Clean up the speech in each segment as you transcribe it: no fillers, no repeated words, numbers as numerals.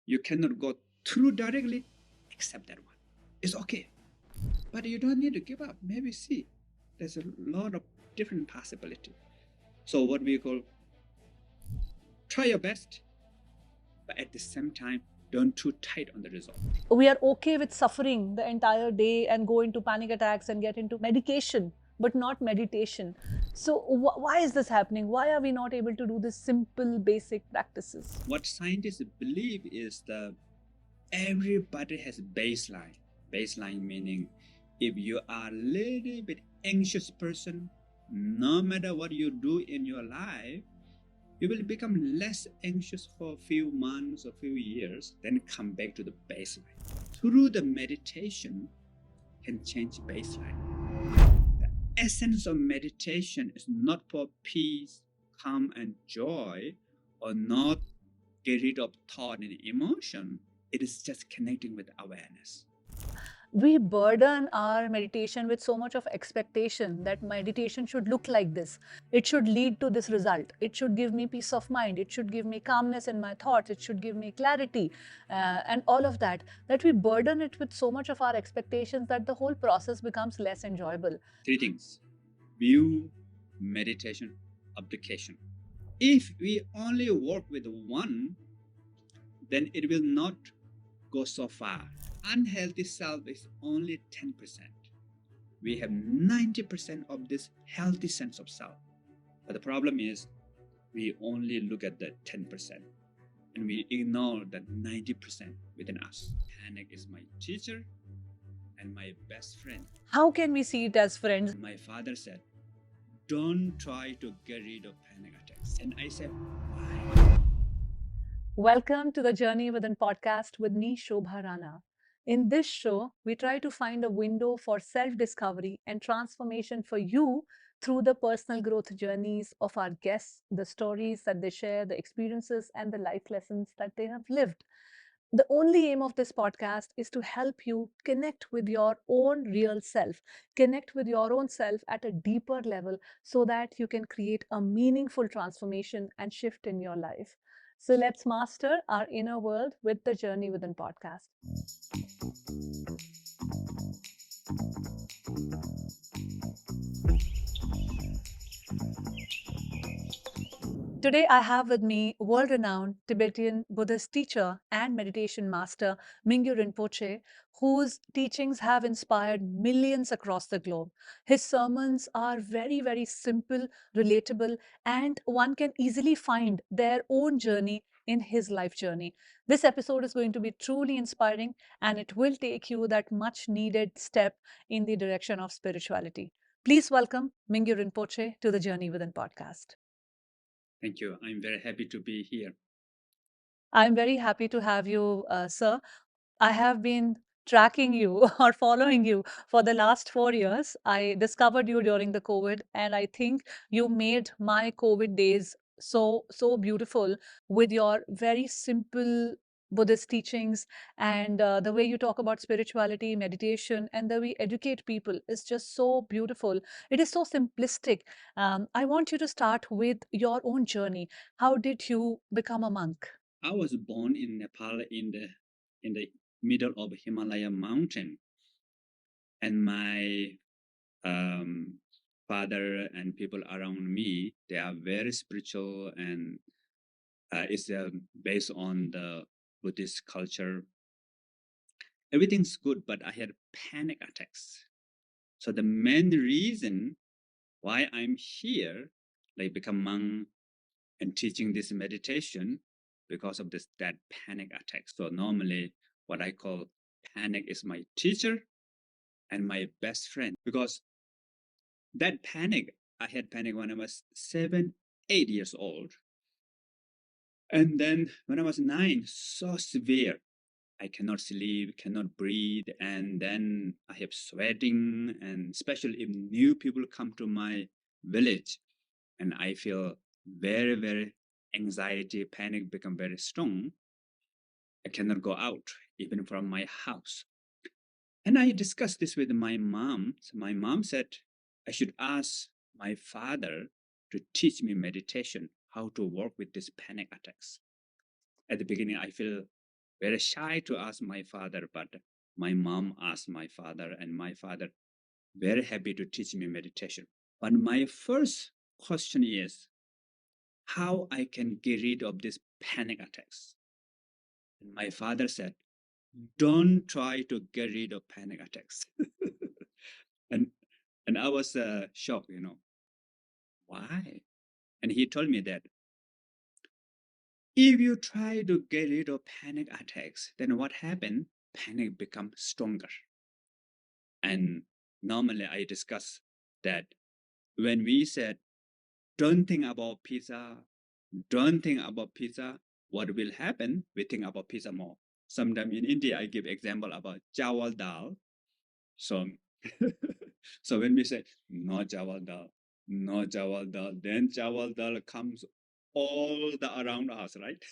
You cannot go through directly, accept that one. It's okay. But you don't need to give up. Maybe see, there's a lot of different possibility. So what we call try your best, but at the same time, don't too tight on the result. We are okay with suffering the entire day and go into panic attacks and get into medication, but not meditation. So, why is this happening? Why are we not able to do this simple, basic practices? What scientists believe is that everybody has baseline. Baseline meaning if you are a little bit anxious person, no matter what you do in your life, you will become less anxious for a few months or few years, then come back to the baseline. Through the meditation can change baseline. The essence of meditation is not for peace, calm, and joy, or not get rid of thought and emotion. It is just connecting with awareness. We burden our meditation with so much of expectation that meditation should look like this. It should lead to this result. It should give me peace of mind. It should give me calmness in my thoughts. It should give me clarity, and all of that. That we burden it with so much of our expectations that the whole process becomes less enjoyable. Three things: view, meditation, application. If we only work with one, then it will not go so far. Unhealthy self is only 10%. We have 90% of this healthy sense of self. But the problem is we only look at the 10% and we ignore the 90% within us. Panic is my teacher and my best friend. How can we see it as friends? My father said, don't try to get rid of panic attacks. And I said, why? Welcome to the Journey Within podcast with me, Shobha Rana. In this show, we try to find a window for self discovery and transformation for you through the personal growth journeys of our guests, the stories that they share, the experiences, and the life lessons that they have lived. The only aim of this podcast is to help you connect with your own real self, connect with your own self at a deeper level so that you can create a meaningful transformation and shift in your life. So let's master our inner world with the Journey Within podcast. Today, I have with me world renowned Tibetan Buddhist teacher and meditation master Mingyu Rinpoche, whose teachings have inspired millions across the globe. His sermons are very, very simple, relatable, and one can easily find their own journey in his life journey. This episode is going to be truly inspiring and it will take you that much needed step in the direction of spirituality. Please welcome Mingyu Rinpoche to the Journey Within podcast. Thank you. I'm very happy to be here. I'm very happy to have you, sir. I have been tracking you or following you for the last 4 years. I discovered you during the COVID, and I think you made my COVID days so beautiful with your very simple Buddhist teachings and the way you talk about spirituality, meditation, and the way you educate people is just so beautiful. It is so simplistic. I want you to start with your own journey. How did you become a monk? I was born in Nepal in the middle of Himalaya mountain, and my um, father and people around me, they are very spiritual, and it's based on the Buddhist culture. Everything's good, but I had panic attacks. So the main reason why I'm here, like become monk and teaching this meditation, because of this that panic attack. So normally, what I call panic is my teacher and my best friend, because that panic, I had panic when I was 7, 8 years old. And then when I was 9, so severe. I cannot sleep, cannot breathe, and then I have sweating, and especially if new people come to my village, and I feel very, very anxiety, panic become very strong. I cannot go out even from my house. And I discussed this with my mom. So my mom said I should ask my father to teach me meditation, how to work with these panic attacks. At the beginning, I feel very shy to ask my father, but my mom asked my father, and my father very happy to teach me meditation. But my first question is how I can get rid of these panic attacks. And my father said, don't try to get rid of panic attacks. and and I was shocked, why? And he told me that if you try to get rid of panic attacks, then what happened? Panic becomes stronger. And normally I discuss that when we said, don't think about pizza, don't think about pizza, what will happen? We think about pizza more. Sometimes in India, I give example about chawal dal. So, so when we say no chawal dal, no chawal dal, then chawal dal comes all the around us, right?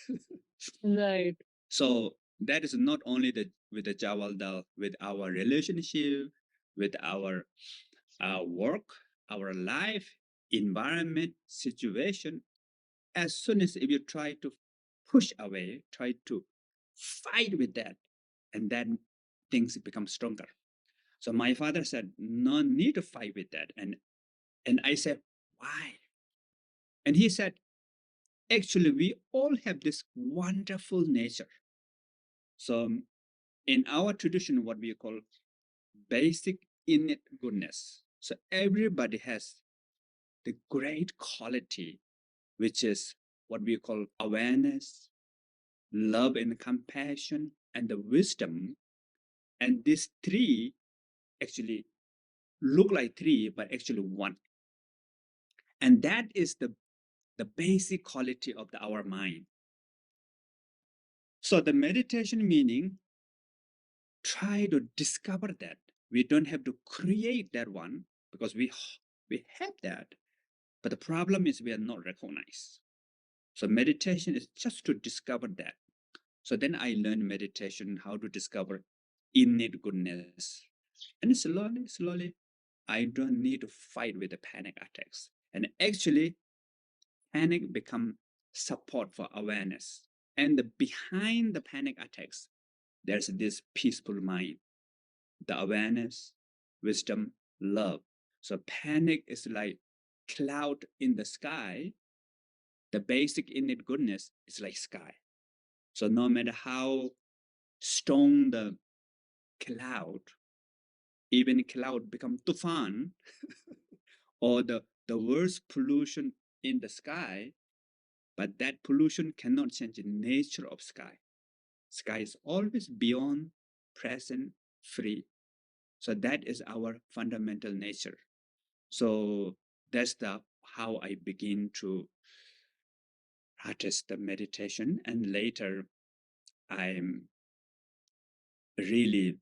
Right. So that is not only with the chawal dal, with our relationship, with our work, our life, environment, situation. As soon as if you try to push away, try to fight with that, and then things become stronger. So my father said, no need to fight with that. And I said, why? And he said, actually, we all have this wonderful nature. So in our tradition, what we call basic innate goodness. So everybody has the great quality, which is what we call awareness, love and compassion, and the wisdom. And these three actually look like three, but actually one. And that is the basic quality of our mind. So the meditation meaning, try to discover that. We don't have to create that one because we have that. But the problem is we are not recognized. So meditation is just to discover that. So then I learned meditation, how to discover innate goodness. And slowly, slowly, I don't need to fight with the panic attacks. And actually, panic become support for awareness. And behind the panic attacks, there's this peaceful mind, the awareness, wisdom, love. So panic is like cloud in the sky. The basic innate goodness is like sky. So no matter how strong the cloud, even cloud become tufan, or the worst pollution in the sky, but that pollution cannot change the nature of sky. Sky is always beyond, present, free. So that is our fundamental nature. So that's the how I begin to practice the meditation, and later I'm really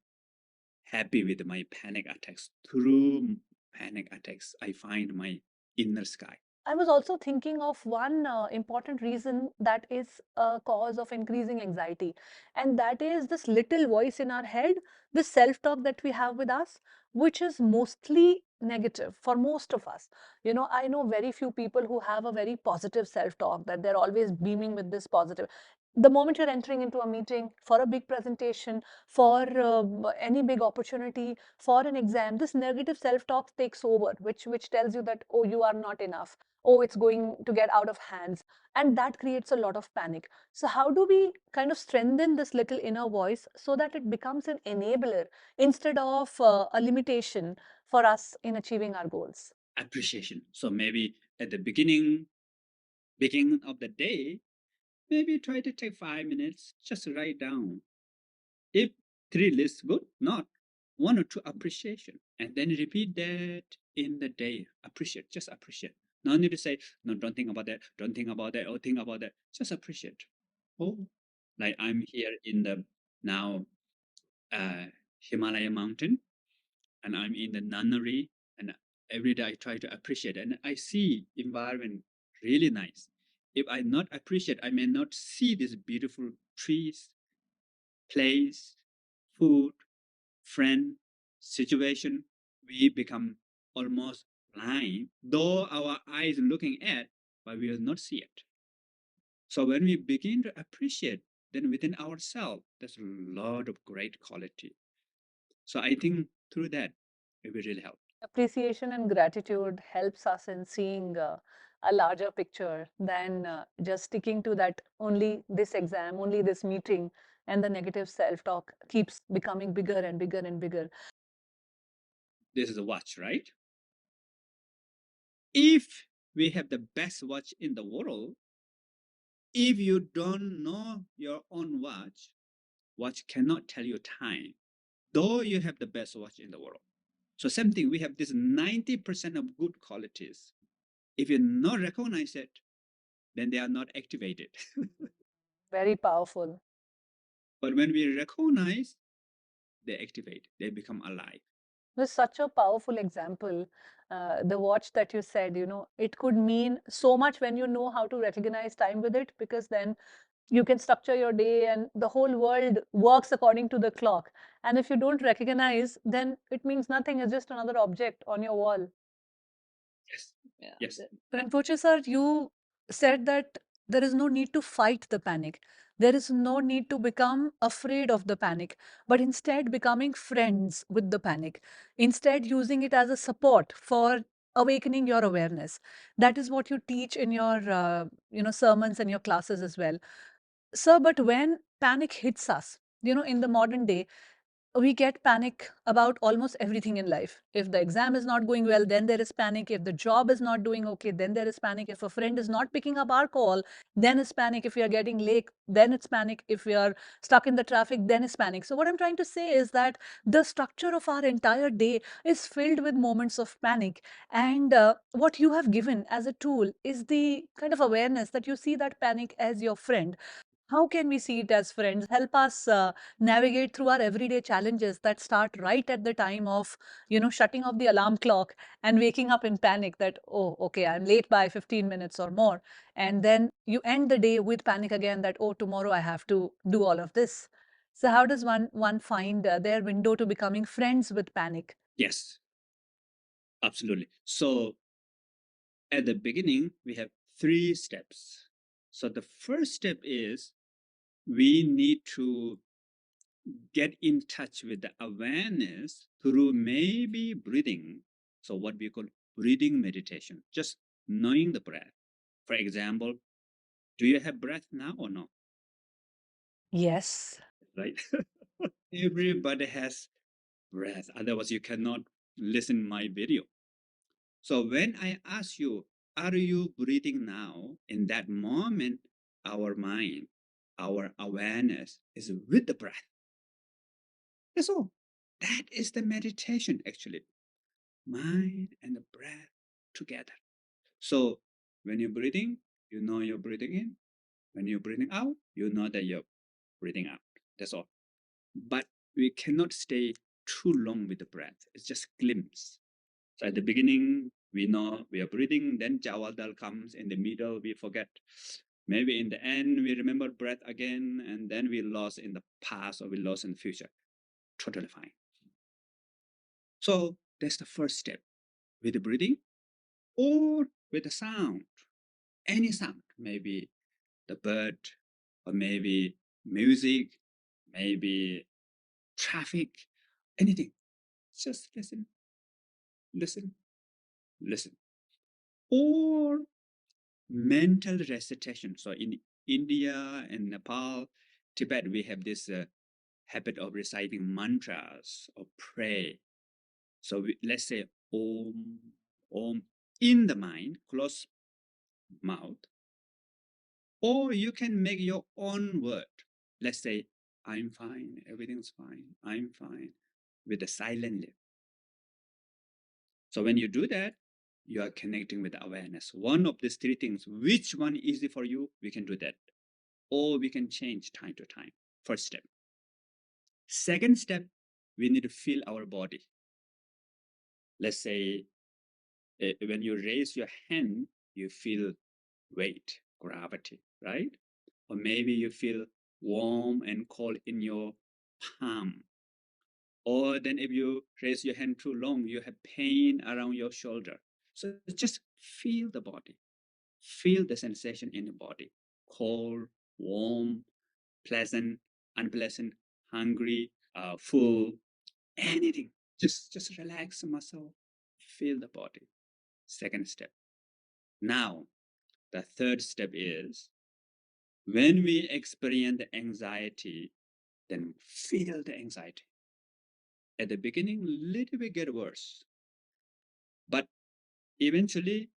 happy with my panic attacks. Through panic attacks, I find my inner sky. I was also thinking of one important reason that is a cause of increasing anxiety, and that is this little voice in our head, the self talk that we have with us, which is mostly negative for most of us. I know very few people who have a very positive self talk, that they're always beaming with this positive. The moment you're entering into a meeting for a big presentation, for any big opportunity, for an exam, this negative self talk takes over, which tells you that, oh, you are not enough, oh, it's going to get out of hands. And that creates a lot of panic. So, how do we kind of strengthen this little inner voice so that it becomes an enabler instead of a limitation for us in achieving our goals? Appreciation. So maybe at the beginning of the day, maybe try to take 5 minutes, just write down. If three lists good, not one or two appreciation, and then repeat that in the day. Appreciate, just appreciate. No need to say, no, don't think about that, don't think about that, or think about that. Just appreciate. Oh, like I'm here in the now uh, Himalaya mountain, and I'm in the nunnery, and every day I try to appreciate, and I see environment really nice. If I not appreciate, I may not see these beautiful trees, place, food, friend, situation. We become almost blind, though our eyes looking at, but we will not see it. So when we begin to appreciate, then within ourselves, there's a lot of great quality. So I think through that, it will really help. Appreciation and gratitude helps us in seeing a larger picture than just sticking to that only this exam, only this meeting, and the negative self-talk keeps becoming bigger and bigger and bigger. This is a watch, right? If we have the best watch in the world, if you don't know your own watch cannot tell you time, though you have the best watch in the world. So same thing, we have this 90% of good qualities. If you not recognize it, then they are not activated. Very powerful. But when we recognize, they activate, they become alive. Was such a powerful example. The watch that you said, it could mean so much when you know how to recognize time with it, because then you can structure your day and the whole world works according to the clock. And if you don't recognize, then it means nothing. It's just another object on your wall. Yes. Yeah. Yes. Rinpoche sir, you said that there is no need to fight the panic. There is no need to become afraid of the panic, but instead becoming friends with the panic. Instead, using it as a support for awakening your awareness. That is what you teach in your, sermons and your classes as well. Sir, but when panic hits us, in the modern day, we get panic about almost everything in life. If the exam is not going well, then there is panic. If the job is not doing okay, then there is panic. If a friend is not picking up our call, then it's panic. If we are getting late, then it's panic. If we are stuck in the traffic, then it's panic. So what I'm trying to say is that the structure of our entire day is filled with moments of panic. And what you have given as a tool is the kind of awareness that you see that panic as your friend. How can we see it as friends? Help us navigate through our everyday challenges that start right at the time of, shutting off the alarm clock and waking up in panic that, oh, okay, I'm late by 15 minutes or more. And then you end the day with panic again that, oh, tomorrow I have to do all of this. So how does one find their window to becoming friends with panic? Yes, absolutely. So at the beginning, we have 3 steps. So the first step is we need to get in touch with the awareness through maybe breathing. So, what we call breathing meditation, just knowing the breath. For example, do you have breath now or no? Yes. Right? Everybody has breath, otherwise, you cannot listen my video. So, when I ask you, are you breathing now? In that moment, our mind, our awareness is with the breath. That's all. That is the meditation, actually. Mind and the breath together. So when you're breathing, you know you're breathing in. When you're breathing out, you know that you're breathing out. That's all. But we cannot stay too long with the breath. It's just glimpse. So at the beginning, we know we are breathing, then Jawadal comes in the middle, we forget. Maybe in the end, we remember breath again, and then we lost in the past or we lost in the future. Totally fine. So that's the first step with the breathing or with the sound, any sound, maybe the bird, or maybe music, maybe traffic, anything. Just listen, listen, listen. Or mental recitation. So in India and Nepal, Tibet, we have this habit of reciting mantras or pray. So let's say Om, Om in the mind, close mouth, or you can make your own word. Let's say, I'm fine, everything's fine, I'm fine, with a silent lip. So when you do that, you are connecting with awareness. One of these 3 things, which one is easy for you, we can do that. Or we can change time to time. First step. Second step, we need to feel our body. Let's say when you raise your hand, you feel weight, gravity, right? Or maybe you feel warm and cold in your palm. Or then if you raise your hand too long, you have pain around your shoulder. So just feel the body, feel the sensation in the body, cold, warm, pleasant, unpleasant, hungry, full, anything. Just relax the muscle, feel the body. Second step. Now, the third step is when we experience the anxiety, then feel the anxiety. At the beginning, little bit get worse, but eventually,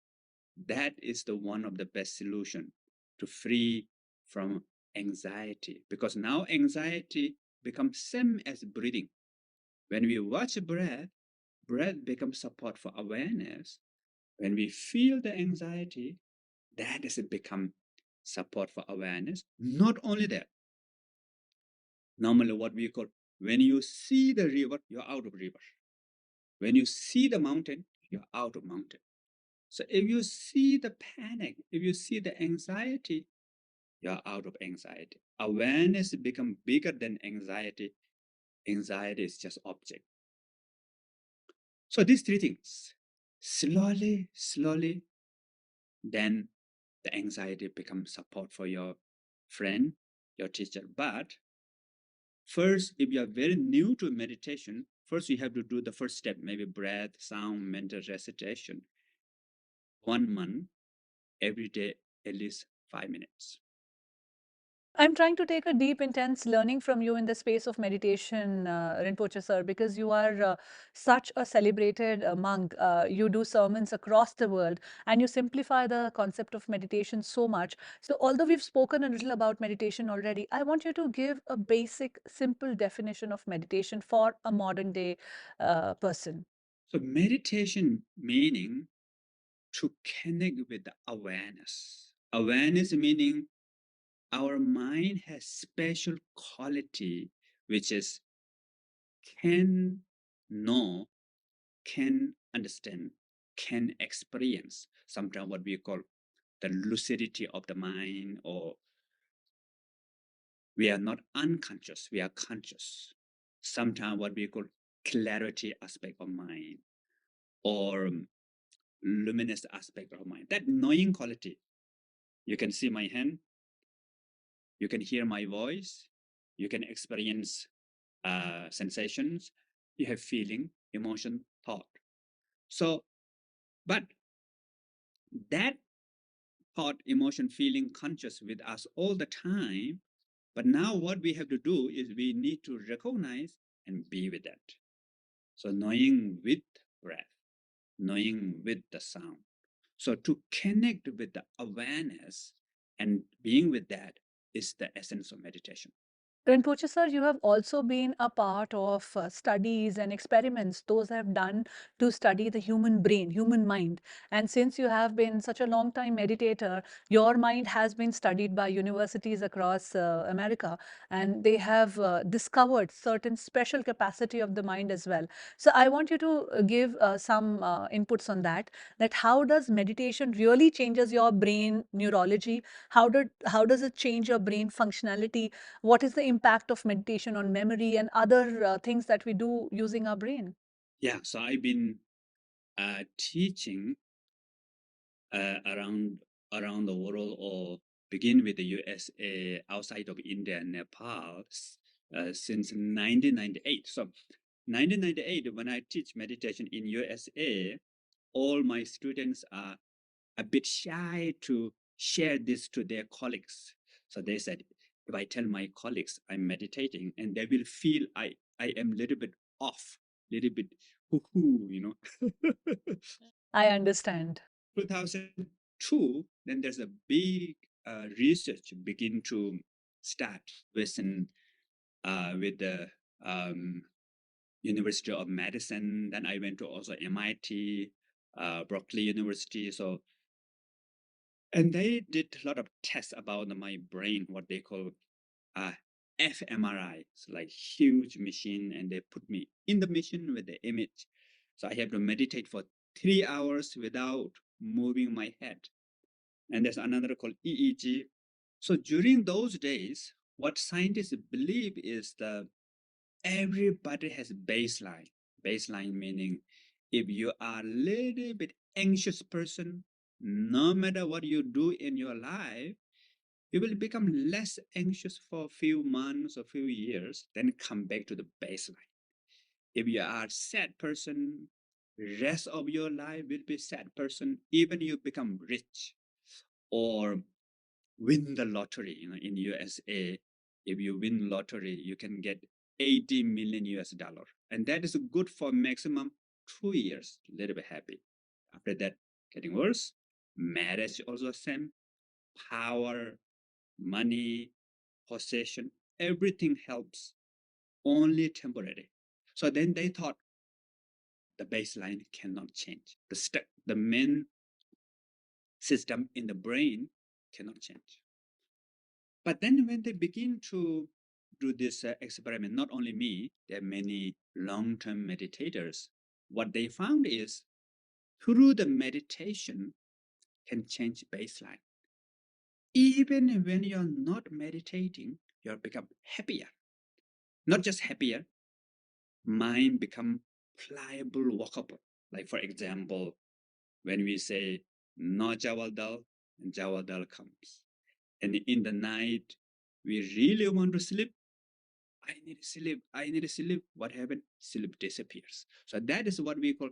that is the one of the best solution to free from anxiety, because now anxiety becomes same as breathing. When we watch breath, breath becomes support for awareness. When we feel the anxiety, that is become support for awareness. Not only that, normally what we call, when you see the river, you're out of river. When you see the mountain, you're out of mountain. So if you see the panic, if you see the anxiety, you're out of anxiety. Awareness become bigger than anxiety. Anxiety is just object. So these three things, slowly, then the anxiety becomes support for your friend, your teacher. But first, if you are very new to meditation, first you have to do the first step, maybe breath, sound, mental recitation. 1 month, every day, at least 5 minutes. I'm trying to take a deep, intense learning from you in the space of meditation, Rinpoche sir, because you are such a celebrated monk. You do sermons across the world and you simplify the concept of meditation so much. So, although we've spoken a little about meditation already, I want you to give a basic, simple definition of meditation for a modern day person. So meditation meaning to connect with the awareness. Awareness meaning our mind has special quality, which is can know, can understand, can experience. Sometimes what we call the lucidity of the mind, or we are not unconscious, we are conscious. Sometimes what we call clarity aspect of mind, or luminous aspect of mind. That knowing quality. You can see my hand, you can hear my voice, you can experience sensations, you have feeling, emotion, thought. So, but that thought, emotion, feeling conscious with us all the time. But now what we have to do is we need to recognize and be with that. So knowing with breath, knowing with the sound. So to connect with the awareness and being with that is the essence of meditation. Rinpoche sir, you have also been a part of studies and experiments those have done to study the human brain, human mind. And since you have been such a long time meditator, your mind has been studied by universities across America, and they have discovered certain special capacity of the mind as well. So I want you to give some inputs on that. That how does meditation really changes your brain neurology? How does it change your brain functionality? What is the impact of meditation on memory and other things that we do using our brain? Yeah, so I've been teaching around the world, or begin with the USA, outside of India and Nepal, since 1998. So 1998, when I teach meditation in USA, all my students are a bit shy to share this to their colleagues. So they said, if I tell my colleagues I'm meditating, and they will feel I am a little bit off, little bit hoo-hoo, you know. I understand. 2002, then there's a big research begin to start with the University of Medicine. Then I went to also MIT, Berkeley University. So, and they did a lot of tests about my brain, what they call uh, fMRI. It's like huge machine, and they put me in the machine with the image. So I have to meditate for 3 hours without moving my head. And there's another called EEG. So during those days, what scientists believe is that everybody has baseline. Baseline meaning if you are a little bit anxious person, no matter what you do in your life, you will become less anxious for a few months or few years, then come back to the baseline. If you are a sad person, rest of your life will be sad person, even you become rich or win the lottery. In USA, if you win lottery, you can get 80 million US dollar. And that is good for maximum 2 years, a little bit happy. After that, getting worse. Marriage also same. Power, money, possession, everything helps, only temporary. So then they thought the baseline cannot change. The main system in the brain cannot change. But then when they begin to do this experiment, not only me, there are many long-term meditators. What they found is through the meditation can change baseline. Even when you're not meditating, you'll become happier. Not just happier, mind become pliable, walkable. Like for example, when we say no jawal dal comes. And in the night, we really want to sleep. I need to sleep. I need to sleep. What happened? Sleep disappears. So that is what we call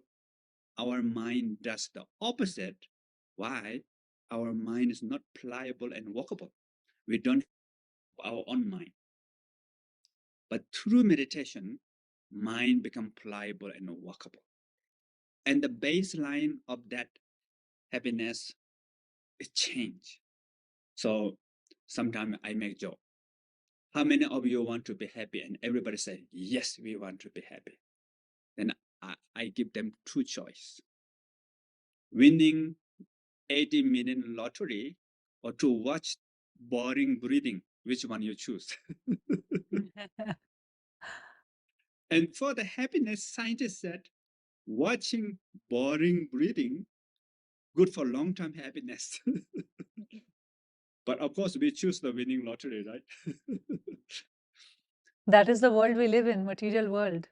our mind does the opposite. Why? Our mind is not pliable and walkable. We don't have our own mind. But through meditation, mind become pliable and walkable. And the baseline of that happiness is change. So sometimes I make joke. How many of you want to be happy? And everybody say, yes, we want to be happy. Then I give them two choice. Winning 80 million lottery or to watch boring breathing. Which one you choose? And for the happiness, scientists said, watching boring breathing, good for long-term happiness. But of course, we choose the winning lottery, right? That is the world we live in, material world.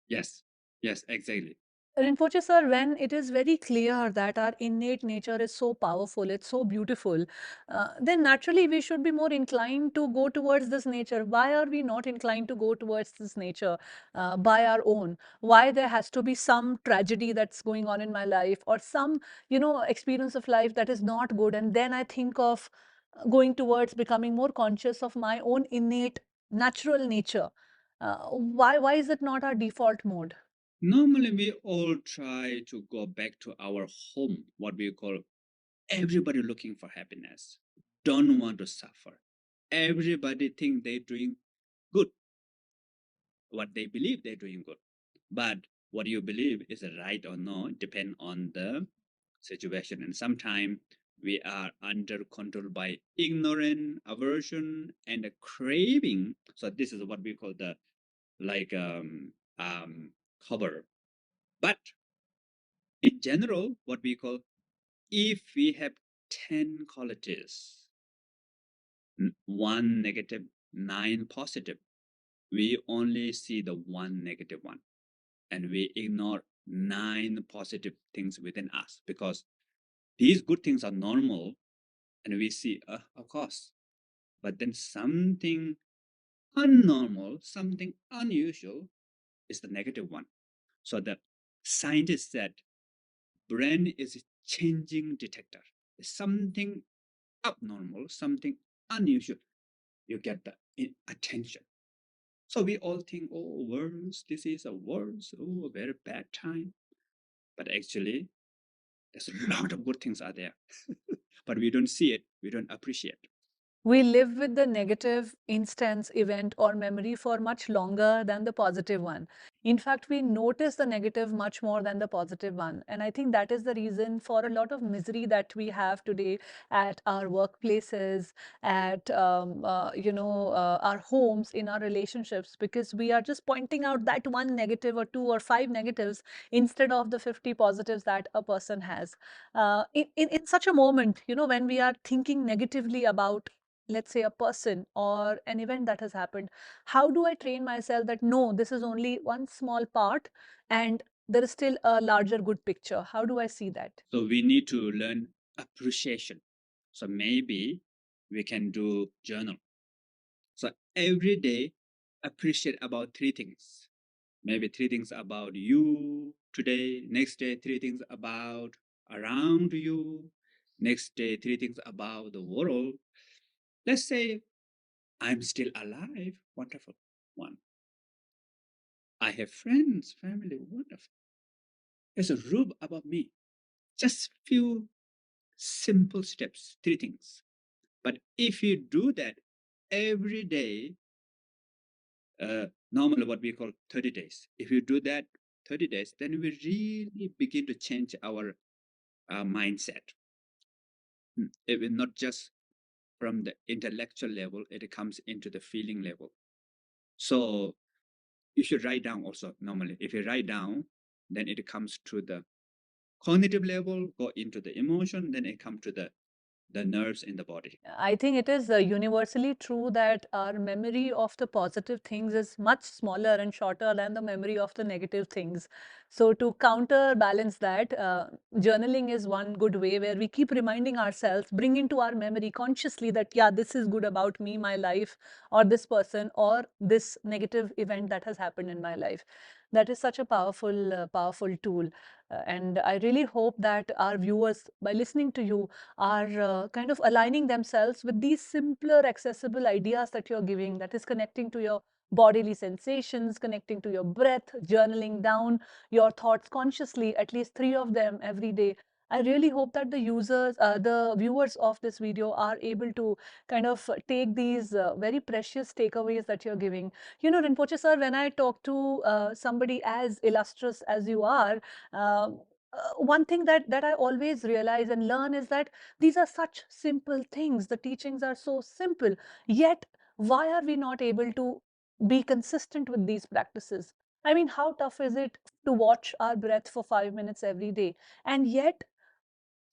Yes, yes, exactly. Rinpoche sir, when it is very clear that our innate nature is so powerful, it's so beautiful, then naturally we should be more inclined to go towards this nature. Why are we not inclined to go towards this nature by our own? Why there has to be some tragedy that's going on in my life or some, experience of life that is not good, and then I think of going towards becoming more conscious of my own innate natural nature. Why is it not our default mode? Normally, we all try to go back to our home, what we call everybody looking for happiness, don't want to suffer. Everybody think they're doing good, what they believe they're doing good. But what you believe is right or no depend on the situation. And sometimes we are under control by ignorance, aversion, and a craving. So this is what we call the like cover. But in general, what we call if we have 10 qualities, one negative, nine positive, we only see the one negative one and we ignore nine positive things within us because these good things are normal and we see, of course, but then something unnormal, something unusual is the negative one. So the scientist said brain is a changing detector. Something abnormal, something unusual, you get the attention. So we all think, oh, words, this is a words, oh, a very bad time. But actually, there's a lot of good things are there. But we don't see it, we don't appreciate. We live with the negative instance, event, or memory for much longer than the positive one. In fact, we notice the negative much more than the positive one. And I think that is the reason for a lot of misery that we have today at our workplaces, at our homes, in our relationships, because we are just pointing out that one negative or two or five negatives instead of the 50 positives that a person has. In such a moment, when we are thinking negatively about, let's say, a person or an event that has happened, how do I train myself that no, this is only one small part and there is still a larger good picture? How do I see that? So we need to learn appreciation. So maybe we can do journal. So every day, appreciate about three things. Maybe three things about you today. Next day, three things about around you. Next day, three things about the world. Let's say I'm still alive. Wonderful. One. I have friends, family. Wonderful. There's a roof above me. Just few simple steps. Three things. But if you do that every day, normally what we call 30 days. If you do that 30 days, then we really begin to change our mindset. It will not just from the intellectual level, it comes into the feeling level. So you should write down also normally. If you write down, then it comes to the cognitive level, go into the emotion, then it comes to the nerves in the body. I think it is universally true that our memory of the positive things is much smaller and shorter than the memory of the negative things. So, to counterbalance that, journaling is one good way where we keep reminding ourselves, bring into our memory consciously that, yeah, this is good about me, my life, or this person, or this negative event that has happened in my life. That is such a powerful tool. And I really hope that our viewers, by listening to you, are kind of aligning themselves with these simpler, accessible ideas that you're giving, that is connecting to your bodily sensations, connecting to your breath, journaling down your thoughts consciously, at least three of them every day. I really hope that the viewers of this video are able to kind of take these very precious takeaways that you're giving. You know, Rinpoche sir, when I talk to somebody as illustrious as you are, um, one thing that I always realize and learn is that these are such simple things. The teachings are so simple. Yet, why are we not able to be consistent with these practices? I mean, how tough is it to watch our breath for 5 minutes every day? And yet,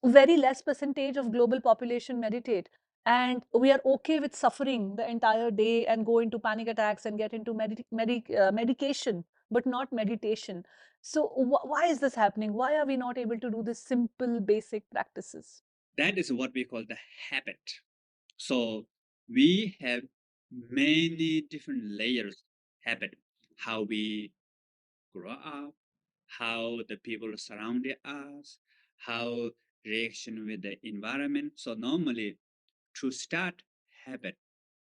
very less percentage of global population meditate. And we are okay with suffering the entire day and go into panic attacks and get into medication, but not meditation. So, why is this happening? Why are we not able to do this simple, basic practices? That is what we call the habit. So we have many different layers habit, how we grow up, how the people surrounding us, how reaction with the environment. So normally to start habit,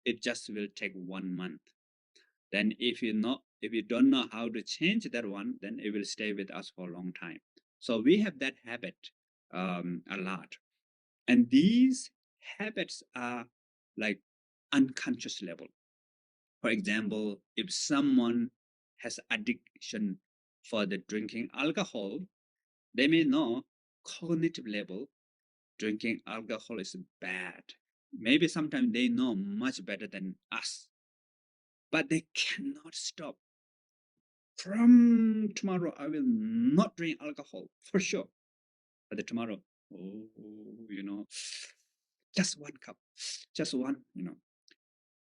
it just will take 1 month. Then if you don't know how to change that one, then it will stay with us for a long time. So we have that habit a lot. And these habits are like unconscious level. For example, if someone has addiction for the drinking alcohol, they may know cognitive level drinking alcohol is bad. Maybe sometimes they know much better than us, but they cannot stop. From tomorrow, I will not drink alcohol for sure. But the tomorrow, oh, just 1 cup, just one.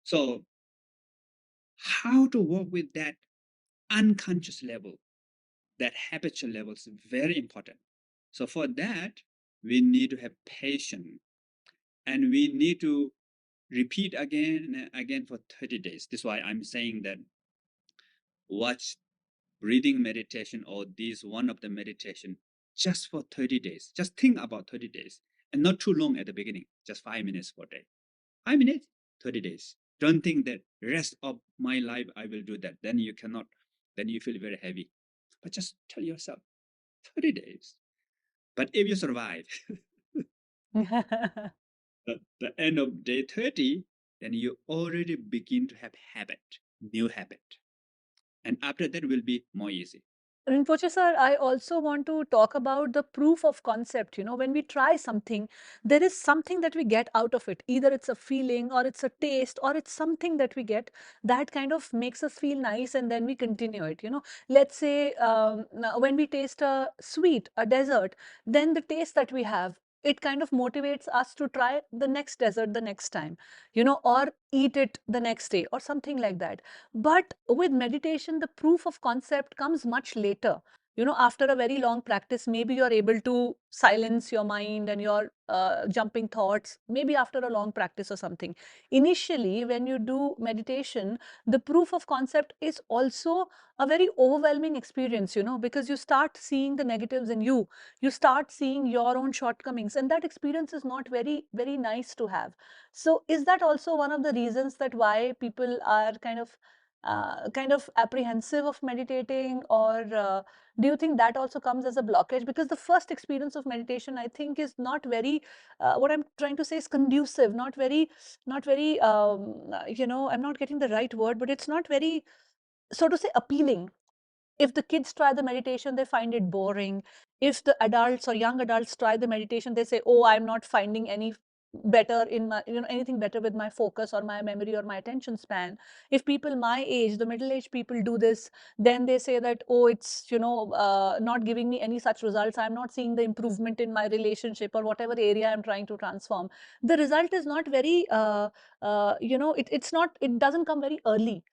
So how to work with that unconscious level, that habitual level is very important. So for that, we need to have patience and we need to repeat again and again for 30 days. This is why I'm saying that watch breathing meditation or this one of the meditation just for 30 days. Just think about 30 days and not too long at the beginning, just 5 minutes per day. 5 minutes, 30 days. Don't think that rest of my life I will do that. Then you cannot, then you feel very heavy. But just tell yourself 30 days. But if you survive the end of day 30, then you already begin to have habit, new habit. And after that will be more easy. Rinpoche sir, I also want to talk about the proof of concept. You know, when we try something, there is something that we get out of it. Either it's a feeling or it's a taste or it's something that we get that kind of makes us feel nice and then we continue it. You know, let's say now when we taste a sweet, a dessert, then the taste that we have, it kind of motivates us to try the next dessert the next time, you know, or eat it the next day or something like that. But with meditation, the proof of concept comes much later. after a very long practice, maybe you're able to silence your mind and your jumping thoughts, maybe after a long practice or something. Initially, when you do meditation, the proof of concept is also a very overwhelming experience, because you start seeing the negatives in you. You start seeing your own shortcomings, and that experience is not very, very nice to have. So is that also one of the reasons that why people are kind of apprehensive of meditating, or do you think that also comes as a blockage? Because the first experience of meditation, I think, is not very, what I'm trying to say is conducive, not very, I'm not getting the right word, but it's not very, so to say, appealing. If the kids try the meditation, they find it boring. If the adults or young adults try the meditation, they say, oh, I'm not finding any better in my, anything better with my focus or my memory or my attention span. If people my age, the middle aged people, do this, then they say that, oh, it's, not giving me any such results. I'm not seeing the improvement in my relationship or whatever area I'm trying to transform. The result is not very, it doesn't come very early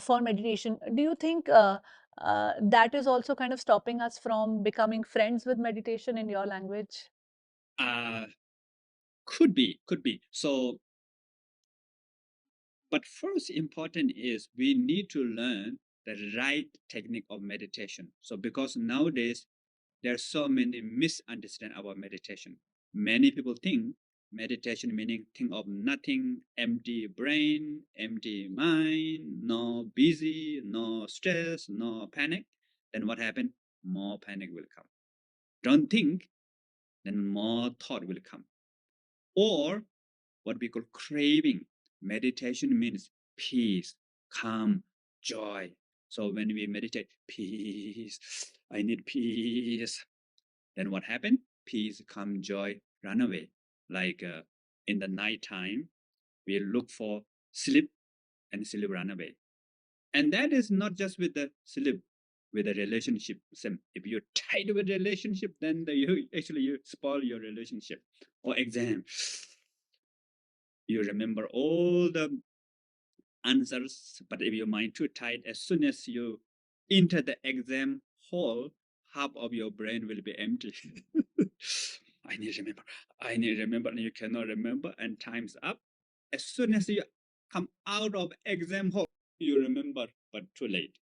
for meditation. Do you think that is also kind of stopping us from becoming friends with meditation, in your language? Uh, could be. So, but first important is we need to learn the right technique of meditation. So because nowadays there are so many misunderstandings about meditation. Many people think meditation meaning think of nothing, empty brain, empty mind, no busy, no stress, no panic. Then what happened? More panic will come. Don't think, then more thought will come. Or what we call craving. Meditation means peace, calm, joy. So when we meditate, peace, I need peace. Then what happened? Peace, calm, joy, run away. Like in the nighttime, we look for sleep and sleep run away. And that is not just with the sleep, with the relationship. Same. If you're tied with relationship, then you spoil your relationship. Or exam, you remember all the answers, but if your mind too tight, as soon as you enter the exam hall, half of your brain will be empty. I need to remember. I need to remember, and you cannot remember, and time's up. As soon as you come out of exam hall, you remember, but too late.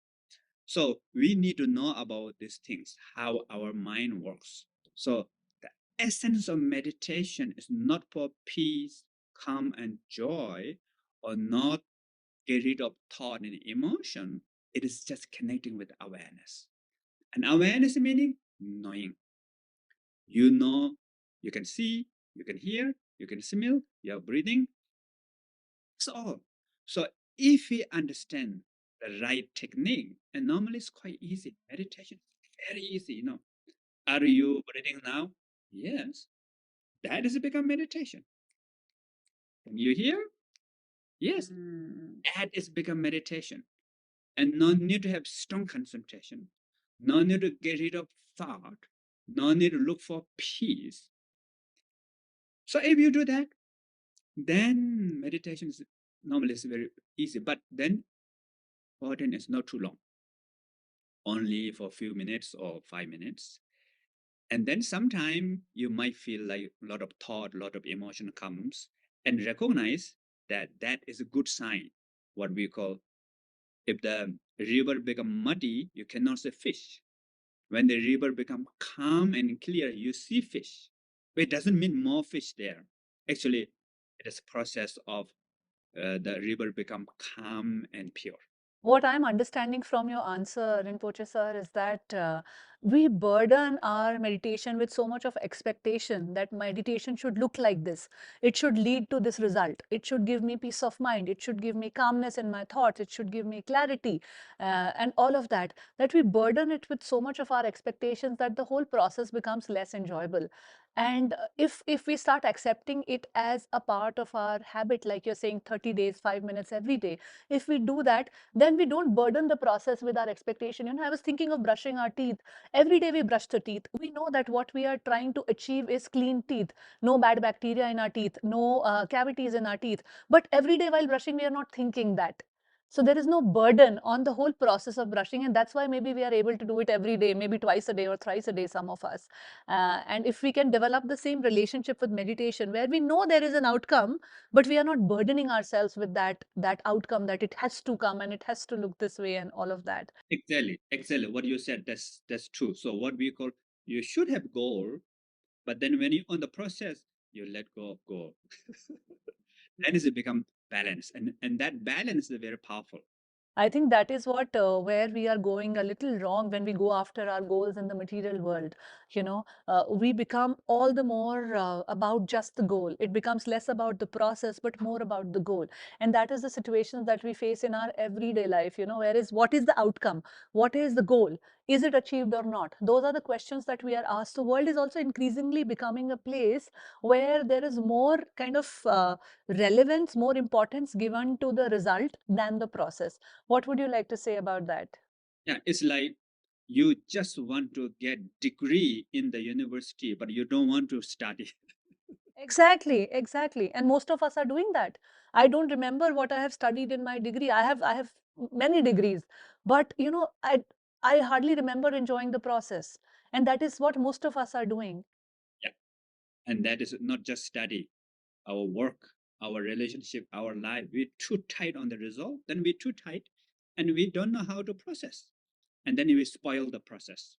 So we need to know about these things, how our mind works. So the essence of meditation is not for peace, calm, and joy, or not get rid of thought and emotion. It is just connecting with awareness. And awareness meaning knowing. You know, you can see, you can hear, you can smell, you're breathing. That's all. So if we understand the right technique, and normally it's quite easy. Meditation is very easy. Are you breathing now? Yes. That is become meditation. Can you hear? Yes. That is become meditation. And no need to have strong concentration, no need to get rid of thought, no need to look for peace. So if you do that, then meditation is normally is very easy, but then important is not too long, only for a few minutes or 5 minutes. And then sometime you might feel like a lot of thought, a lot of emotion comes, and recognize that that is a good sign. What we call, if the river become muddy, you cannot see fish. When the river become calm and clear, you see fish. But it doesn't mean more fish there. Actually, it is a process of the river become calm and pure. What I'm understanding from your answer, Rinpoche sir, is that we burden our meditation with so much of expectation that meditation should look like this. It should lead to this result. It should give me peace of mind. It should give me calmness in my thoughts. It should give me clarity, and all of that. That we burden it with so much of our expectations that the whole process becomes less enjoyable. And if we start accepting it as a part of our habit, like you're saying, 30 days, 5 minutes every day, if we do that, then we don't burden the process with our expectation. I was thinking of brushing our teeth. Every day we brush the teeth. We know that what we are trying to achieve is clean teeth, no bad bacteria in our teeth, no cavities in our teeth. But every day while brushing, we are not thinking that. So there is no burden on the whole process of brushing, and that's why maybe we are able to do it every day, maybe twice a day or thrice a day, some of us. And if we can develop the same relationship with meditation, where we know there is an outcome, but we are not burdening ourselves with that outcome, that it has to come and it has to look this way and all of that. Exactly. What you said, that's true. So what we call, you should have goal, but then when you on the process, you let go of goal. Then it become balance, and that balance is very powerful. I think that is what where we are going a little wrong when we go after our goals in the material world. We become all the more about just the goal. It becomes less about the process, but more about the goal. And that is the situations that we face in our everyday life. Whereas what is the outcome? What is the goal? Is it achieved or not? Those are the questions that we are asked. So, world is also increasingly becoming a place where there is more kind of relevance, more importance given to the result than the process. What would you like to say about that? Yeah, it's like you just want to get degree in the university, but you don't want to study. Exactly, exactly. And most of us are doing that. I don't remember what I have studied in my degree. I have many degrees, but I hardly remember enjoying the process. And that is what most of us are doing. Yeah, and that is not just study. Our work, our relationship, our life, we're too tight on the result, then we're too tight, and we don't know how to process, and then we spoil the process.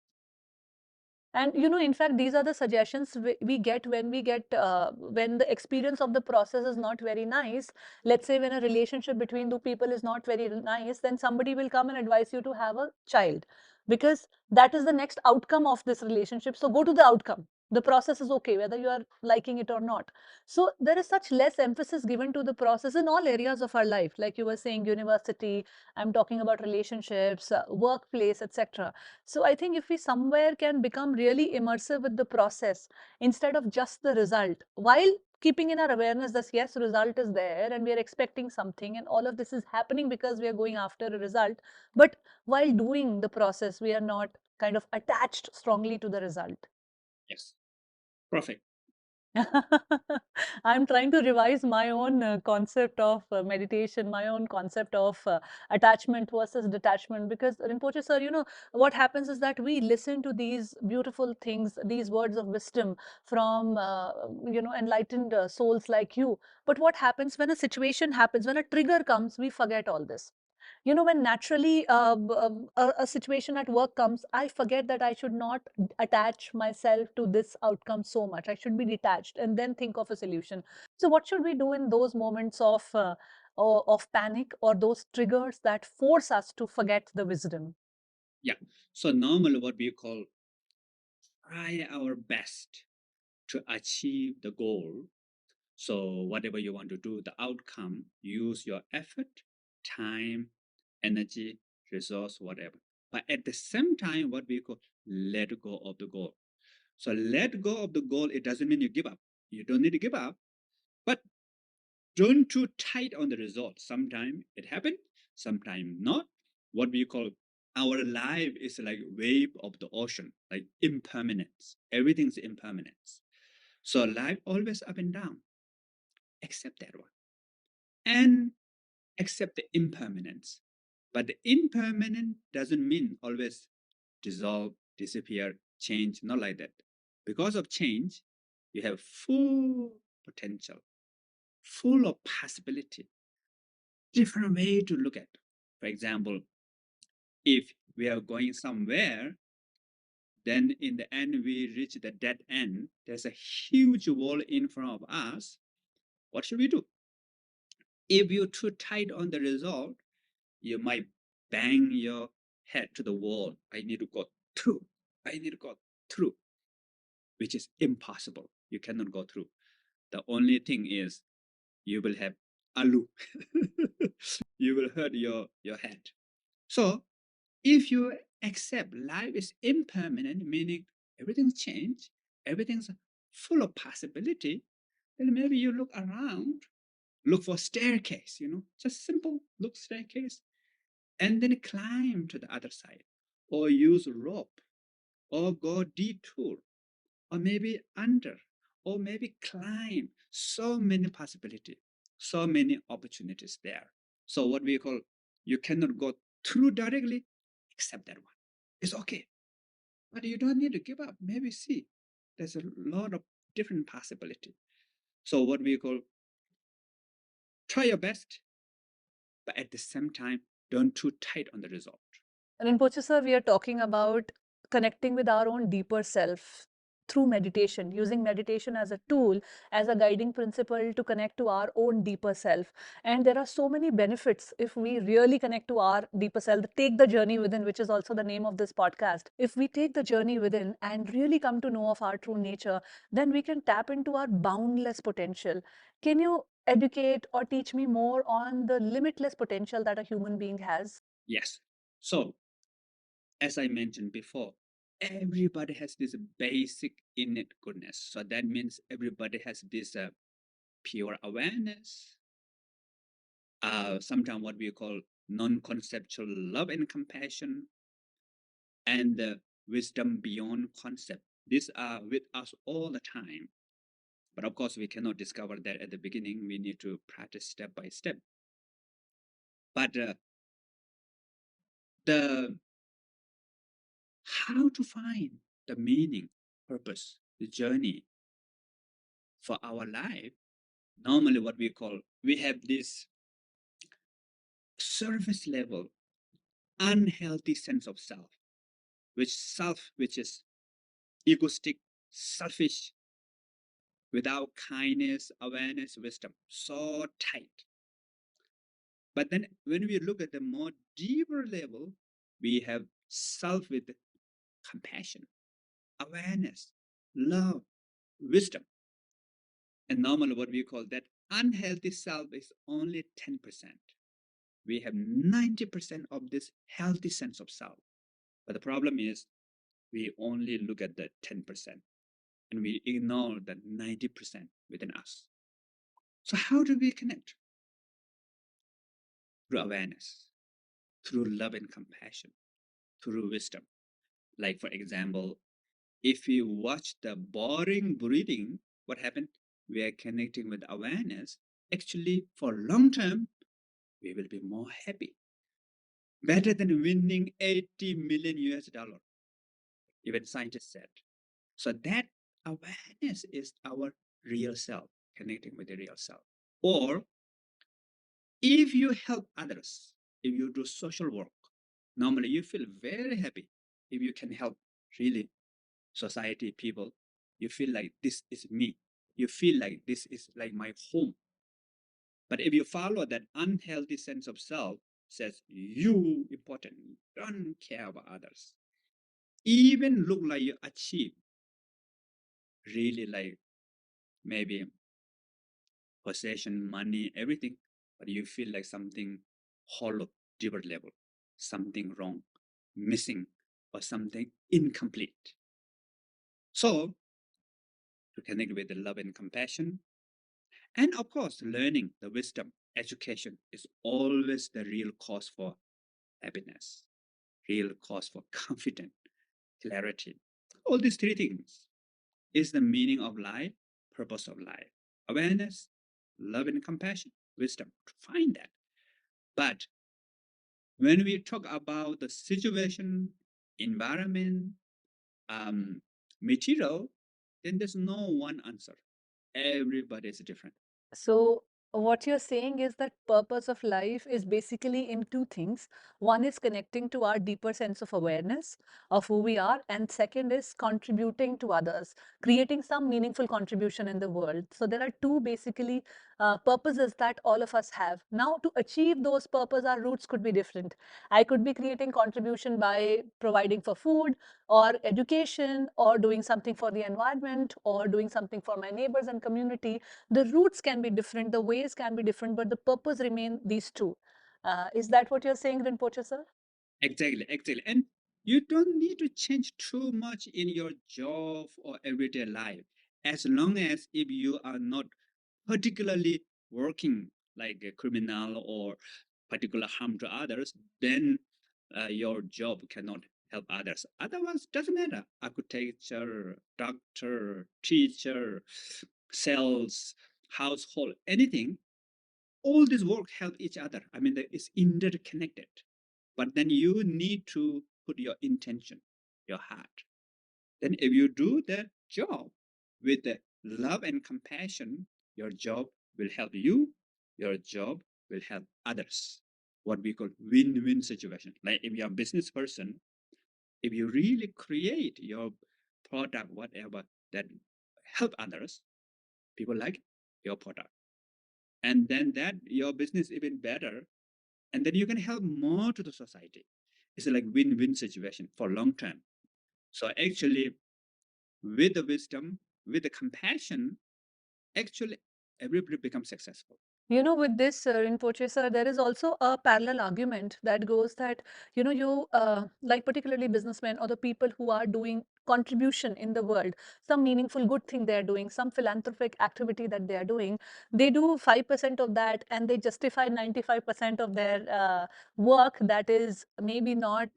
And in fact, these are the suggestions we get when the experience of the process is not very nice. Let's say when a relationship between two people is not very nice, then somebody will come and advise you to have a child, because that is the next outcome of this relationship. So go to the outcome. The process is okay, whether you are liking it or not. So there is such less emphasis given to the process in all areas of our life. Like you were saying, university, I'm talking about relationships, workplace, etc. So I think if we somewhere can become really immersive with the process instead of just the result, while keeping in our awareness that yes, result is there and we are expecting something, and all of this is happening because we are going after a result. But while doing the process, we are not kind of attached strongly to the result. Yes, perfect. I'm trying to revise my own concept of meditation, my own concept of attachment versus detachment. Because Rinpoche sir, what happens is that we listen to these beautiful things, these words of wisdom from enlightened souls like you. But what happens when a situation happens, when a trigger comes, we forget all this. When naturally a situation at work comes, I forget that I should not attach myself to this outcome so much. I should be detached and then think of a solution. So what should we do in those moments of panic, or those triggers that force us to forget the wisdom? Yeah. So normally what we call, try our best to achieve the goal. So whatever you want to do, the outcome, use your effort, time, energy, resource, whatever. But at the same time, what we call, let go of the goal. So let go of the goal, it doesn't mean you give up. You don't need to give up, but don't too tight on the result. Sometimes it happens, sometimes not. What we call, our life is like wave of the ocean, like impermanence. Everything's impermanence. So life always up and down. Accept that one. And accept the impermanence. But the impermanent doesn't mean always dissolve, disappear, change, not like that. Because of change, you have full potential, full of possibility, different way to look at. For example, if we are going somewhere, then in the end we reach the dead end. There's a huge wall in front of us. What should we do? If you're too tight on the result, you might bang your head to the wall. I need to go through. I need to go through, which is impossible. You cannot go through. The only thing is you will have alu. You will hurt your head. So if you accept life is impermanent, meaning everything's changed, everything's full of possibility, then maybe you look around, look for staircase, just simple look staircase, and then climb to the other side, or use rope, or go detour, or maybe under, or maybe climb. So many possibilities, so many opportunities there. So what we call, You cannot go through directly, accept that one. It's okay. But you don't need to give up. Maybe see, there's a lot of different possibility. So what we call try your best, but at the same time, don't too tight on the result. Rinpoche sir, we are talking about connecting with our own deeper self through meditation, using meditation as a tool, as a guiding principle to connect to our own deeper self. And there are so many benefits if we really connect to our deeper self. Take the journey within, which is also the name of this podcast. If we take the journey within and really come to know of our true nature, then we can tap into our boundless potential. Can you educate or teach me more on the limitless potential that a human being has? Yes. So as I mentioned before, everybody has this basic innate goodness. So that means everybody has this pure awareness, sometimes what we call non-conceptual love and compassion, and wisdom beyond concept. These are with us all the time. But of course, we cannot discover that at the beginning. We need to practice step by step. But the how to find the meaning, purpose, the journey for our life. Normally, what we call we have this surface level unhealthy sense of self, which is egoistic, selfish, without kindness, awareness, wisdom, so tight. But then when we look at the more deeper level, we have self with compassion, awareness, love, wisdom. And normally what we call that unhealthy self is only 10%. We have 90% of this healthy sense of self. But the problem is we only look at the 10% and we ignore the 90% within us. So how do we connect? Through awareness, through love and compassion, through wisdom. Like for example, if we watch the boring breathing, what happened? We are connecting with awareness. Actually, for long term, we will be more happy. Better than winning 80 million US dollar, even scientists said. So that awareness is our real self, connecting with the real self. Or if you help others, if you do social work, normally you feel very happy if you can help really society, people. You feel like this is me. You feel like this is like my home. But if you follow that unhealthy sense of self, says you important, don't care about others. Even look like you achieve really like maybe possession, money, everything, but you feel like something hollow, deeper level, something wrong, missing, or something incomplete. So to connect with the love and compassion, and of course, learning the wisdom, education is always the real cause for happiness, real cause for confidence, clarity. All these three things is the meaning of life, purpose of life. Awareness, love and compassion, wisdom. To find that. But when we talk about the situation, environment, um, material, then there's no one answer. Everybody is different. So, what you're saying is that purpose of life is basically in two things. One is connecting to our deeper sense of awareness of who we are, and second is contributing to others, creating some meaningful contribution in the world. So, there are two basically purposes that all of us have. Now, to achieve those purposes, our routes could be different. I could be creating contribution by providing for food or education or doing something for the environment or doing something for my neighbors and community. The routes can be different, the ways can be different, but the purpose remain these two. Is that what you're saying, Rinpoche sir? Exactly, exactly. And you don't need to change too much in your job or everyday life. As long as if you are not particularly working like a criminal or particular harm to others, then your job cannot help others. Otherwise, doesn't matter. Architecture, doctor, teacher, sales, household, anything. all this work help each other. I mean, it's interconnected. But then you need to put your intention, your heart. Then if you do that job with the love and compassion, your job will help you, your job will help others. What we call win-win situation. Like if you're a business person, if you really create your product, whatever, that help others, people like your product. And then that your business even better. And then you can help more to the society. It's like win-win situation for long term. So actually, with the wisdom, with the compassion, actually everybody becomes successful. With this, Rinpoche sir, there is also a parallel argument that goes that, like particularly businessmen or the people who are doing contribution in the world, some meaningful good thing they are doing, some philanthropic activity that they are doing, they do 5% of that and they justify 95% of their work that is maybe not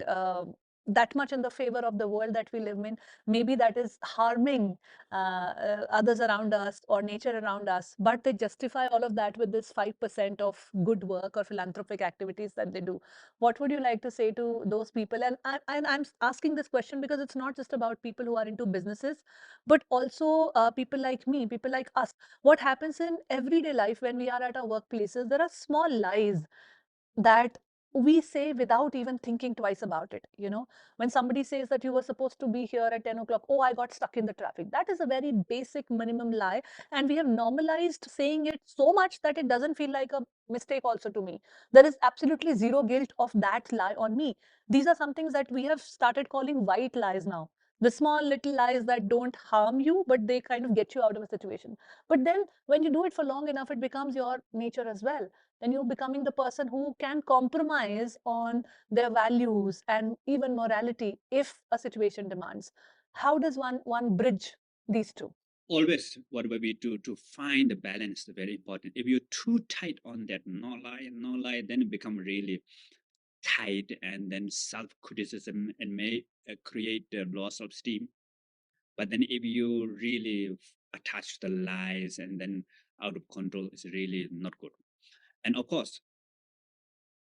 that much in the favor of the world that we live in. Maybe that is harming others around us or nature around us, but they justify all of that with this 5% of good work or philanthropic activities that they do. What would you like to say to those people? And I'm asking this question because it's not just about people who are into businesses, but also people like me, people like us. What happens in everyday life when we are at our workplaces, there are small lies that we say without even thinking twice about it. When somebody says that you were supposed to be here at 10 o'clock, oh, I got stuck in the traffic. That is a very basic minimum lie. And we have normalized saying it so much that it doesn't feel like a mistake also to me. There is absolutely zero guilt of that lie on me. These are some things that we have started calling white lies now. The small little lies that don't harm you, but they kind of get you out of a situation. But then when you do it for long enough, it becomes your nature as well. Then you're becoming the person who can compromise on their values and even morality if a situation demands. How does one bridge these two? Always, whatever we do to find the balance is very important. If you're too tight on that no lie, then it become really tight, and then self-criticism and may create the loss of steam. But then if you really attach the lies and then out of control, it's really not good. And of course,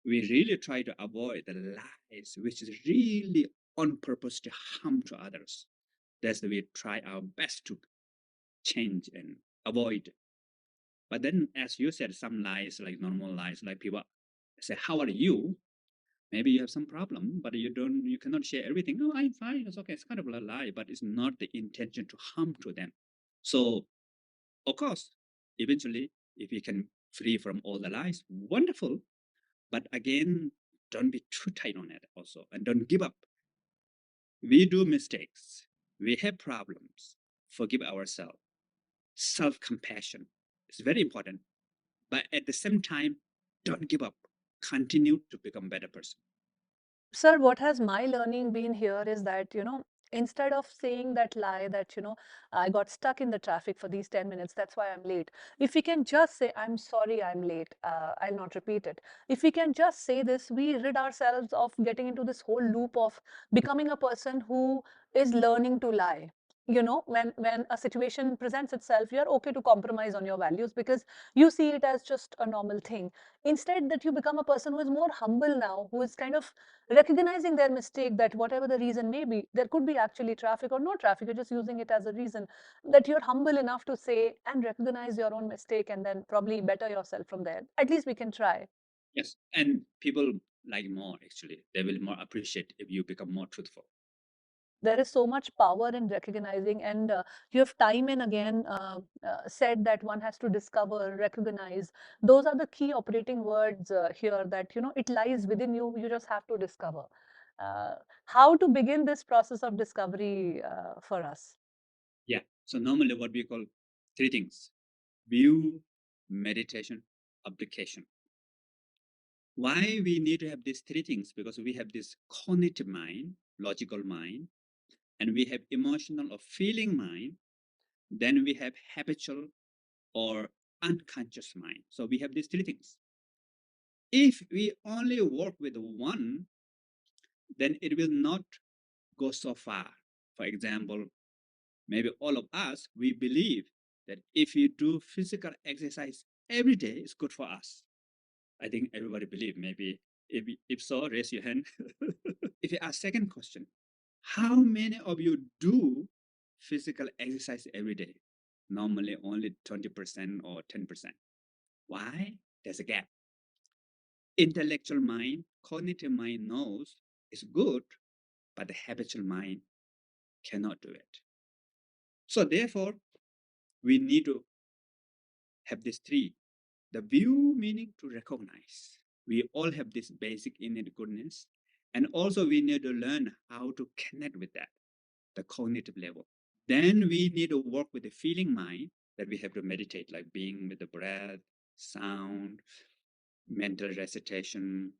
we really try to avoid the lies, which is really on purpose to harm to others. That's the we try our best to change and avoid. But then, as you said, some lies, like normal lies, like people say, "How are you?" Maybe you have some problem, but you cannot share everything. No, I'm fine. It's okay. It's kind of a lie, but it's not the intention to harm to them. So, of course, eventually, if you can free from all the lies, wonderful. But again, don't be too tight on it also, and don't give up. We do mistakes. We have problems. Forgive ourselves. Self-compassion is very important. But at the same time, don't give up. Continue to become a better person. Sir, what has my learning been here is that, instead of saying that lie that, I got stuck in the traffic for these 10 minutes, that's why I'm late. If we can just say, I'm sorry I'm late, I'll not repeat it. If we can just say this, we rid ourselves of getting into this whole loop of becoming a person who is learning to lie. When a situation presents itself, you're okay to compromise on your values because you see it as just a normal thing. Instead, that you become a person who is more humble now, who is kind of recognizing their mistake, that whatever the reason may be, there could be actually traffic or no traffic, you're just using it as a reason, that you're humble enough to say and recognize your own mistake and then probably better yourself from there. At least we can try. Yes, and people like more actually. They will more appreciate if you become more truthful. There is so much power in recognizing, and you have time and again said that one has to discover, recognize. Those are the key operating words here, that it lies within you, you just have to discover. uh, how to begin this process of discovery for us? Yeah. So normally what we call three things: view, meditation, application. Why we need to have these three things? Because we have this cognitive mind, logical mind, and we have emotional or feeling mind. Then we have habitual or unconscious mind. So we have these three things. If we only work with one, then it will not go so far. For example, maybe all of us, we believe that if you do physical exercise every day, it's good for us. I think everybody believe. Maybe if so, raise your hand. If you ask second question, how many of you do physical exercise every day? Normally only 20% or 10%. Why? There's a gap. Intellectual mind, cognitive mind knows it's good, but the habitual mind cannot do it. So therefore, we need to have these three. The view meaning to recognize. We all have this basic innate goodness. And also we need to learn how to connect with that, the cognitive level. Then we need to work with the feeling mind that we have to meditate, like being with the breath, sound, mental recitation,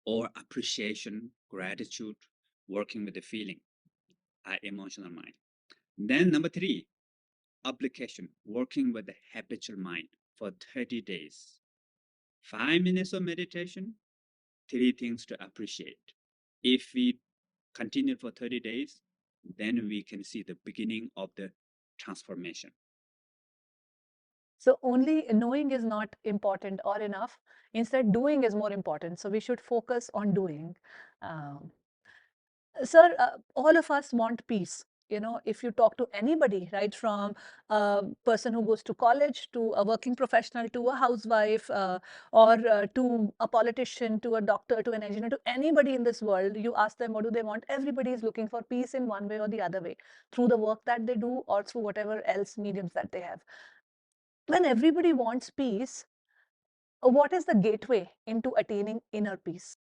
or appreciation, gratitude, working with the feeling, our emotional mind. Then number three, application, working with the habitual mind for 30 days. 5 minutes of meditation, three things to appreciate. If we continue for 30 days, then we can see the beginning of the transformation. So only knowing is not important or enough. Instead, doing is more important. So we should focus on doing. Um, Sir, all of us want peace. You know, if you talk to anybody, right, from a person who goes to college to a working professional to a housewife or to a politician to a doctor to an engineer to anybody in this world, you ask them what do they want. Everybody is looking for peace in one way or the other way through the work that they do or through whatever else mediums that they have. When everybody wants peace, what is the gateway into attaining inner peace?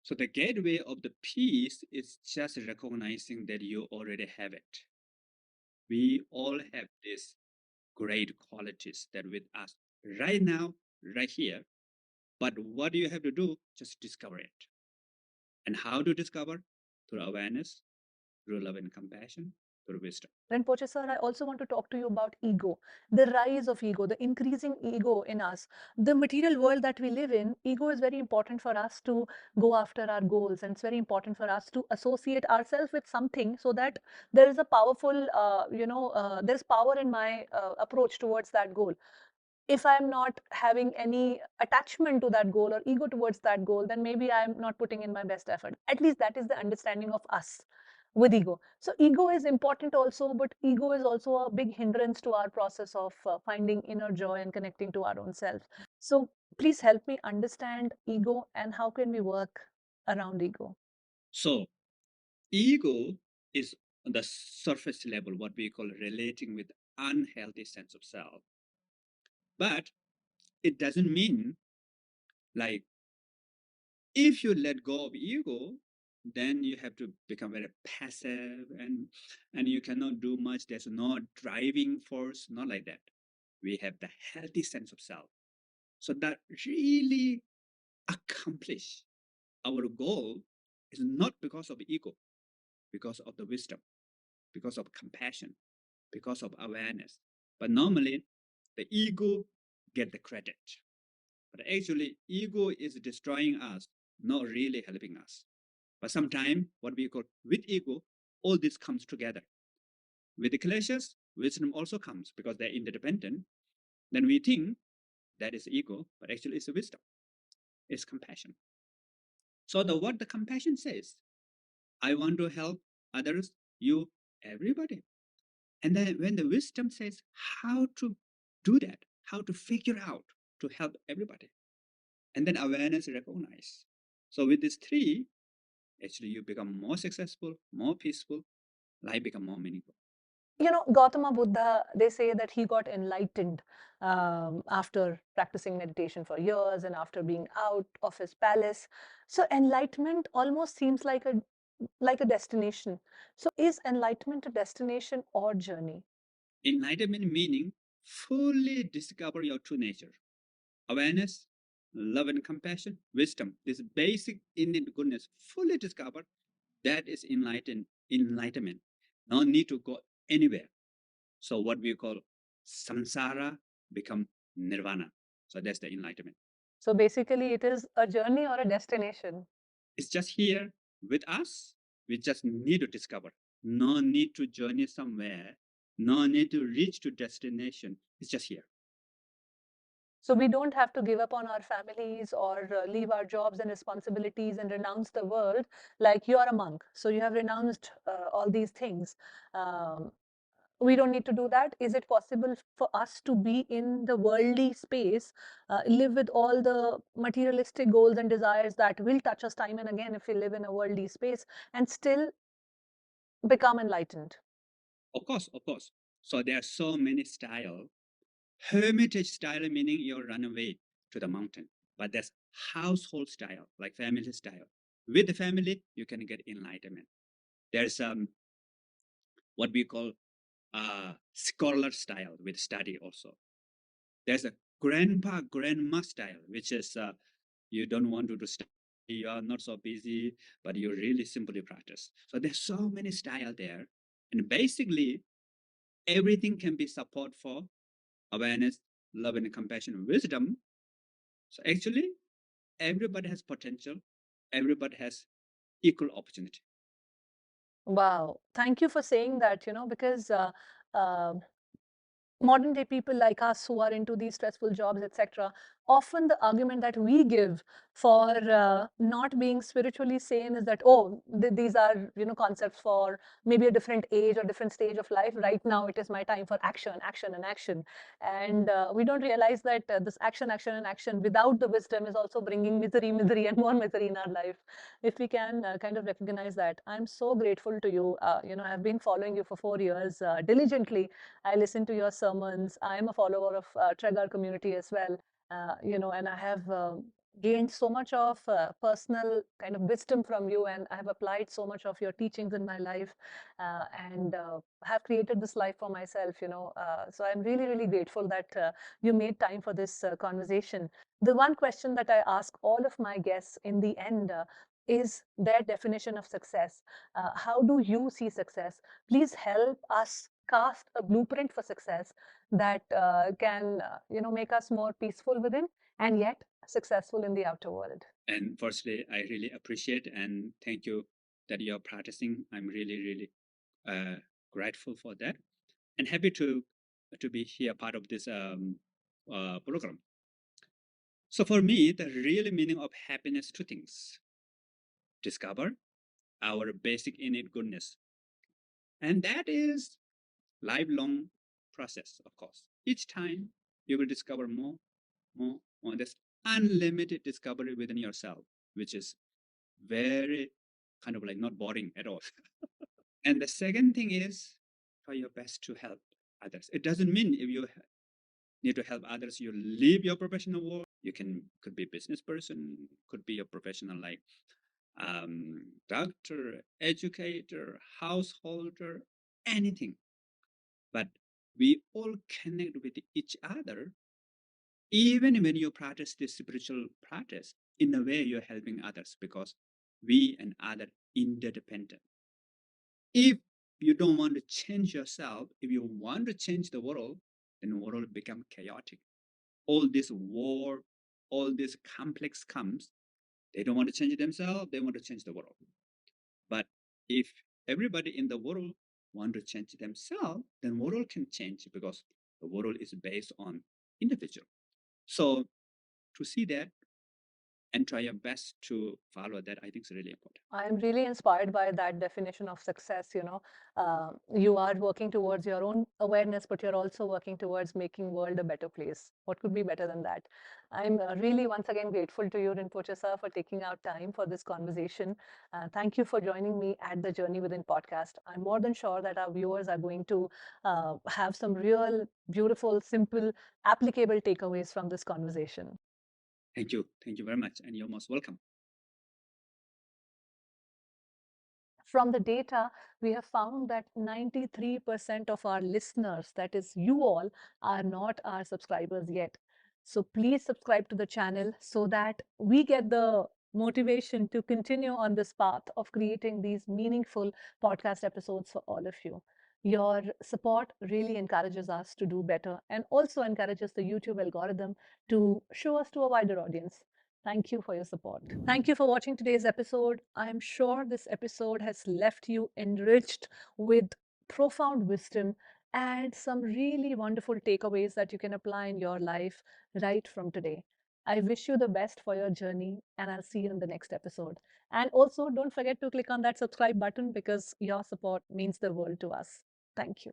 So the gateway of the peace is just recognizing that you already have it. We all have these great qualities that with us right now, right here. But what do you have to do? Just discover it. And how to discover? Through awareness, through love and compassion, through wisdom. Rinpoche sir, I also want to talk to you about ego, the rise of ego, the increasing ego in us. The material world that we live in, ego is very important for us to go after our goals, and it's very important for us to associate ourselves with something so that there is a powerful, there's power in my approach towards that goal. If I'm not having any attachment to that goal or ego towards that goal, then maybe I'm not putting in my best effort. At least that is the understanding of us with ego. So ego is important also, but ego is also a big hindrance to our process of finding inner joy and connecting to our own self. So please help me understand ego and how can we work around ego. So ego is on the surface level, what we call relating with unhealthy sense of self. But it doesn't mean like if you let go of ego, then you have to become very passive and you cannot do much. There's no driving force, not like that. We have the healthy sense of self. So that really accomplish our goal is not because of ego, because of the wisdom, because of compassion, because of awareness. But normally the ego get the credit. But actually ego is destroying us, not really helping us. But sometimes what we call with ego, all this comes together. With the clashes, wisdom also comes because they're interdependent. Then we think that is ego, but actually it's a wisdom. It's compassion. So what the compassion says, I want to help others, you, everybody. And then when the wisdom says how to do that, how to figure out to help everybody, and then awareness recognize. So with these three, actually you become more successful, more peaceful, life become more meaningful. You know, Gautama Buddha, they say that he got enlightened after practicing meditation for years and after being out of his palace. So enlightenment almost seems like a destination. So is enlightenment a destination or journey? Enlightenment meaning fully discover your true nature. Awareness, love and compassion, wisdom, this basic innate goodness fully discovered, that is enlightenment. No need to go anywhere. So what we call samsara become nirvana. So that's the enlightenment. So basically, it is a journey or a destination. It's just here with us. We just need to discover. No need to journey somewhere. No need to reach to destination. It's just here. So we don't have to give up on our families or leave our jobs and responsibilities and renounce the world. Like, you are a monk, so you have renounced all these things. Um, we don't need to do that. Is it possible for us to be in the worldly space, live with all the materialistic goals and desires that will touch us time and again if we live in a worldly space, and still become enlightened? Of course, of course. So there are so many style. Hermitage style meaning you run away to the mountain, but there's household style, like family style. With the family, you can get enlightenment. There's what we call scholar style with study also. There's a grandpa grandma style, which is you don't want to study, you are not so busy, but you really simply practice. So there's so many style there, and basically everything can be support for awareness, love, and compassion, wisdom. So actually, everybody has potential. Everybody has equal opportunity. Wow. Thank you for saying that, because uh, modern day people like us who are into these stressful jobs, etc., often the argument that we give for not being spiritually sane is that, oh, these are concepts for maybe a different age or different stage of life. Right now it is my time for action, action, and action. And we don't realize that this action, action, and action without the wisdom is also bringing misery, misery, and more misery in our life. If we can kind of recognize that. I'm so grateful to you. I've been following you for 4 years diligently. I listen to your sermons. I'm a follower of Tregar community as well. And I have gained so much of personal kind of wisdom from you, and I have applied so much of your teachings in my life, and have created this life for myself. So I'm really, really grateful that you made time for this conversation. The one question that I ask all of my guests in the end is their definition of success. How do you see success? Please help us cast a blueprint for success that can make us more peaceful within and yet successful in the outer world. And firstly, I really appreciate and thank you that you're practicing. I'm really, really grateful for that, and happy to be here part of this program. So for me, the real meaning of happiness, two things: discover our basic innate goodness, and that is lifelong process. Of course, each time you will discover more, more, more. There's unlimited discovery within yourself, which is very kind of like not boring at all. And the second thing is try your best to help others. It doesn't mean if you need to help others, you leave your professional work. You could be a business person, could be a professional like doctor, educator, householder, anything. But we all connect with each other. Even when you practice this spiritual practice, in a way you're helping others because we and other interdependent. If you don't want to change yourself, if you want to change the world, then the world will become chaotic. All this war, all this complex comes. They don't want to change themselves, they want to change the world. But if everybody in the world want to change themselves, then world can change because the world is based on individual. So to see that and try your best to follow that, I think is really important. I'm really inspired by that definition of success. You are working towards your own awareness, but you're also working towards making world a better place. What could be better than that? I'm really once again grateful to you, Rinpoche sir, for taking out time for this conversation. Thank you for joining me at the Journey Within podcast. I'm more than sure that our viewers are going to have some real, beautiful, simple, applicable takeaways from this conversation. Thank you. Thank you very much. And you're most welcome. From the data, we have found that 93% of our listeners, that is you all, are not our subscribers yet. So please subscribe to the channel so that we get the motivation to continue on this path of creating these meaningful podcast episodes for all of you. Your support really encourages us to do better and also encourages the YouTube algorithm to show us to a wider audience. Thank you for your support. Thank you for watching today's episode. I'm sure this episode has left you enriched with profound wisdom add some really wonderful takeaways that you can apply in your life right from today. I wish you the best for your journey, and I'll see you in the next episode. And also, don't forget to click on that subscribe button because your support means the world to us. Thank you.